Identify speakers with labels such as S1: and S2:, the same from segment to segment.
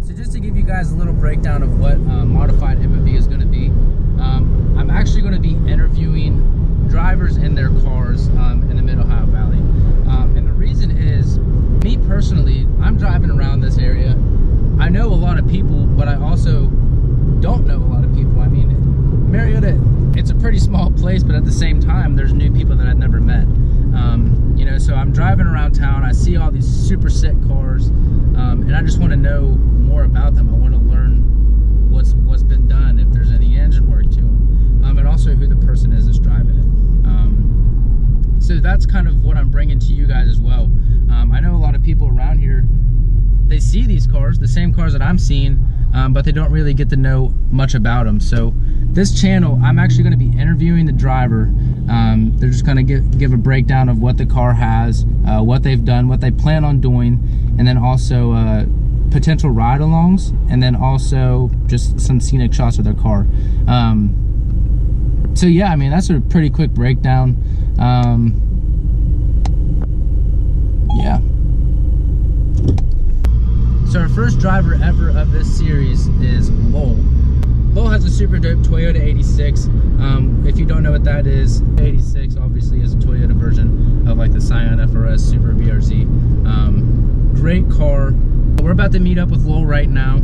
S1: So just to give you guys a little breakdown of what Modified MOV is going to be, I'm actually going to be interviewing drivers in their cars in the Mid-Ohio Valley. And the reason is, me personally, I'm driving around this area. I know a lot of people, but I also don't know a lot of people. I mean, Marietta, it's a pretty small place, but at the same time, there's new people that I've never met. You know, so I'm driving around town, I see all these super sick cars, and I just want to know more about them. I want to learn what's been done, if there's any engine work to them, and also who the person is that's driving it. So that's kind of what I'm bringing to you guys as well. I know a lot of people around here, they see these cars, the same cars that I'm seeing, but they don't really get to know much about them. So this channel, I'm actually going to be interviewing the driver. They're just going to give a breakdown of what the car has, what they've done, what they plan on doing, and then also potential ride-alongs, and then also just some scenic shots of their car. So yeah, I mean, that's a pretty quick breakdown. Yeah. So our first driver ever of this series is Lowell. Lowell has a super dope Toyota 86. If you don't know what that is, 86 obviously is a Toyota version of like the Scion FRS Super BRZ. Great car. We're about to meet up with Lowell right now.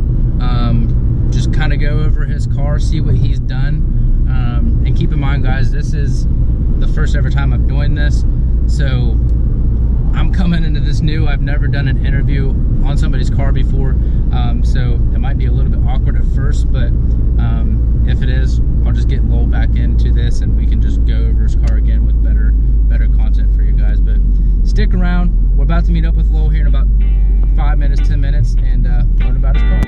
S1: Just kind of go over his car, see what he's done. And keep in mind, guys, this is the first ever time I'm doing this. So I'm coming into this new. I've never done an interview on somebody's car before. So it might be a little bit awkward at first, but if it is, I'll just get Lowell back into this and we can just go over his car again with better content for you guys. But stick around. We're about to meet up with Lowell here in about 5 minutes, 10 minutes, and learn about his car.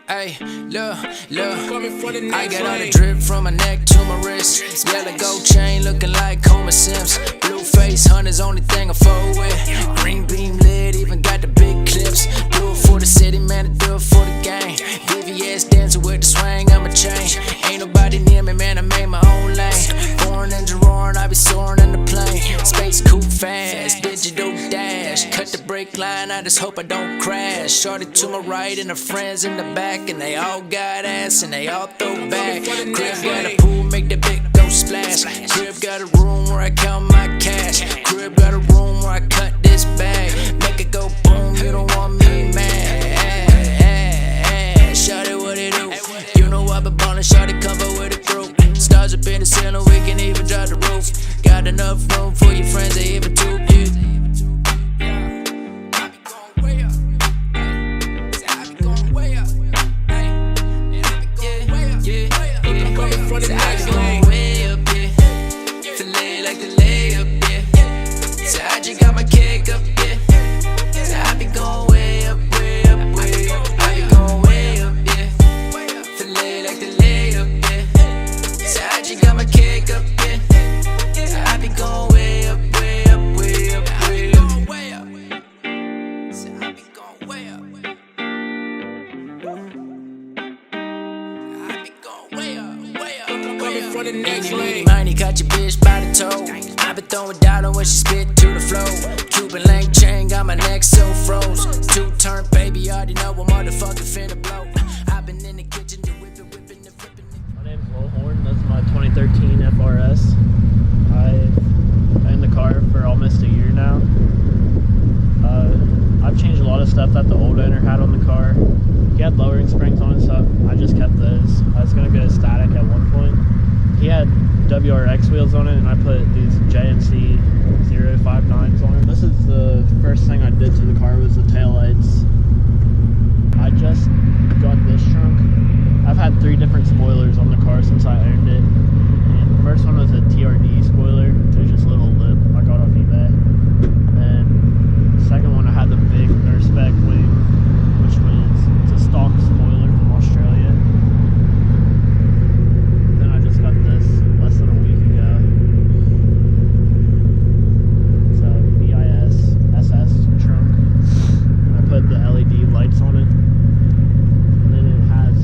S2: Hey, look, I got all the drip from my neck to my wrist. Yellow gold chain looking like Homer Sims. Blue face, honey's only thing I fold with. Green beam lid, even got the big clips. Do it for the city, man, I do it for the gang. VVS dancing with the swing on my chain. Ain't nobody near me, man, I made my own lane. Born in Jerome, I be soaring in the plane. Space cool fast, digital dash. Cut the brake line, I just hope I don't crash. Shorty to my right and her friends in the back, and they all got ass and they all throw back. Crib got a pool, make the big go splash. Crib got a room where I count my cash. Crib got a room where I cut this bag. Make it go boom, you don't want me mad. Shawty, what it do? You know I been ballin', shawty cover with a group. Stars up in the ceiling, we can even drive the roof. Got enough room for your friends, they even two kids. Money got your bitch by the toe. I been throwing down when she spit to the flow. Cuban link chain got my neck so froze. Two-turn baby, already know I'm motherfucking finna blow. I've been in the kitchen, whipping.
S3: My name's Lowell. This is my 2013 FRS. I've been in the car for almost a year now. I've changed a lot of stuff that the old owner had on the car. He had lowering springs on and stuff. I just kept those. I was gonna go static at one point. He had WRX wheels on it, and I put these JNC 059s on it. This is the first thing I did to the car was the taillights. I just got this trunk. I've had 3 different spoilers on the car since I owned it. And the first one was a TRD spoiler. It was just a little lip I got off eBay. And the second one I had the big Nurspec wing, which was it's a stock spoiler from Australia. Then I just got this less than a week ago. It's a VIS SS trunk. And I put the LED lights on it. And then it has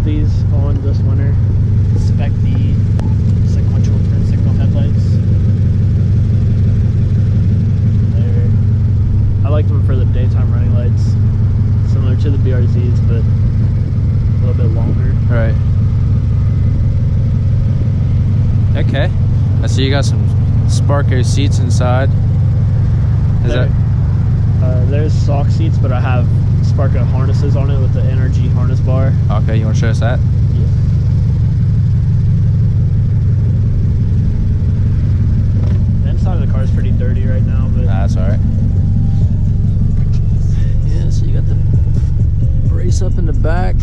S3: these on this winter. Spec D sequential turn signal headlights. I like them for the daytime running lights, similar to the BRZs, but a little bit longer.
S1: Right. Okay. I see you got some Sparco seats inside.
S3: There's stock seats, but I have Sparco harnesses on it with the NRG harness bar.
S1: Okay, you want to show us that?
S3: Yeah. The inside of the car is pretty dirty right now, but
S1: Nah, that's alright. Yeah, so you got the brace up in the back.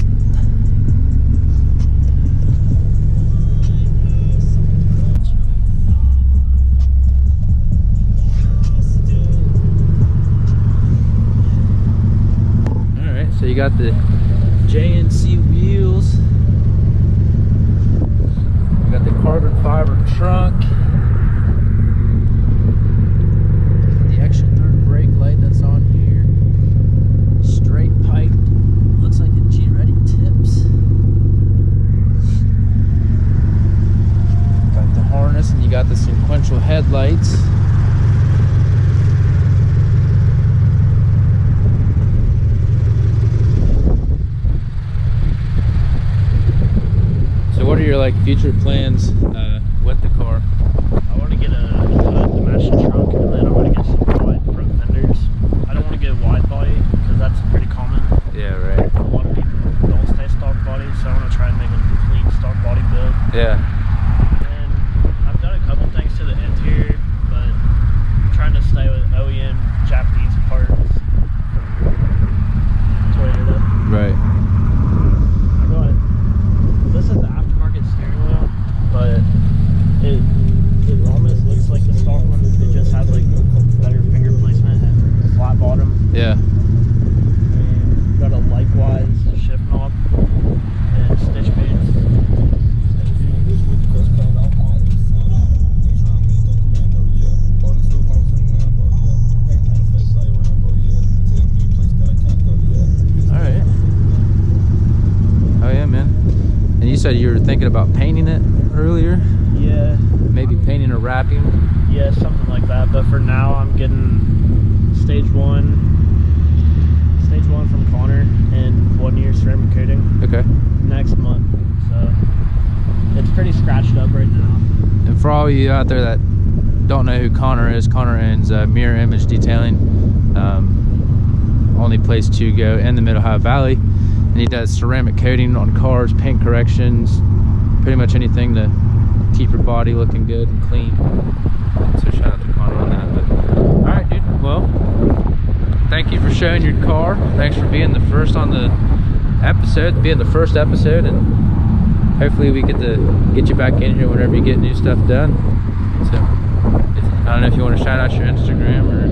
S1: Alright, so you got the JNC wheels. We got the carbon fiber trunk. The extra third brake light that's on here. Straight pipe. Looks like a G-Ready tips. Got the harness and you got the sequential headlights. So what are your like future plans with the car?
S3: I want to get a hood to match the trunk, and then I want to get some wide front fenders. I don't want to get a wide body because that's pretty common.
S1: Yeah, right.
S3: A lot of people don't stay stock body, so I want to try and make a clean stock body build.
S1: Yeah.
S3: And I've done a couple things to the interior, but I'm trying to stay with OEM Japanese parts from Toyota.
S1: Right.
S3: This is the aftermarket steering wheel, but it almost looks like the stock one. It just has like better finger placement and flat bottom.
S1: Yeah.
S3: And got a likewise shift knob and stitch bands.
S1: Alright. Oh yeah, man. And you said you were thinking about painting it earlier?
S3: Yeah.
S1: Maybe painting or wrapping?
S3: Yeah, something like that. But for now, I'm getting stage one from Connor and 1 year ceramic coating
S1: Okay.
S3: next month. So it's pretty scratched up right now.
S1: And for all you out there that don't know who Connor is, Connor owns Mirror Image Detailing. Only place to go in the Mid-Ohio Valley. And he does ceramic coating on cars, paint corrections, pretty much anything to keep your body looking good and clean. So shout out to Connor on that. But alright, dude. Well, thank you for showing your car. Thanks for being the first on the episode, being the first episode, and hopefully we get to get you back in here whenever you get new stuff done. So I don't know if you want to shout out your Instagram or